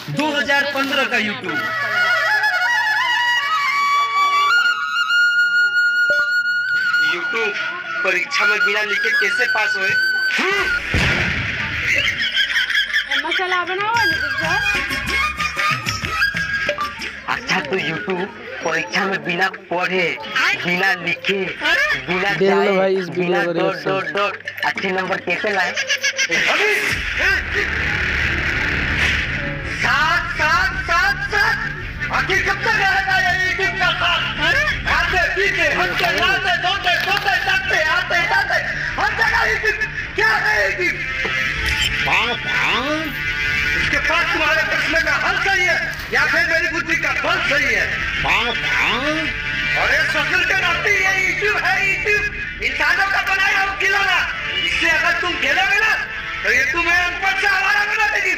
2015 का YouTube. YouTube परीक्षा में बिना लिखे कैसे पास हुए? मसाला बनाओ अच्छा तो यूट्यूब परीक्षा में बिना पढ़े, बिना लिखे, बिना देख लो जाए, भाई इस बिना video co dot dot dot अच्छे नंबर कैसे लाए? सात सात सात सात आखिर कब तक रहेगा ये यूट्यूब का साथ? आते पीते हंसते लाते दौड़ते सोते जागते आते जाते हर जगह यूट्यूब। क्या है यूट्यूब? इसके पास तुम्हारे प्रश्न का हल सही है या फिर मेरी बुद्धि का बल सही है? और ये सोशल नाती ये यूट्यूब है। यूट्यूब इंसानों का बनाया हुआ खिलौना। इससे अगर तुम खेलोगे ना तो ये तुम्हें अनपढ़ से आवारा बना देगी।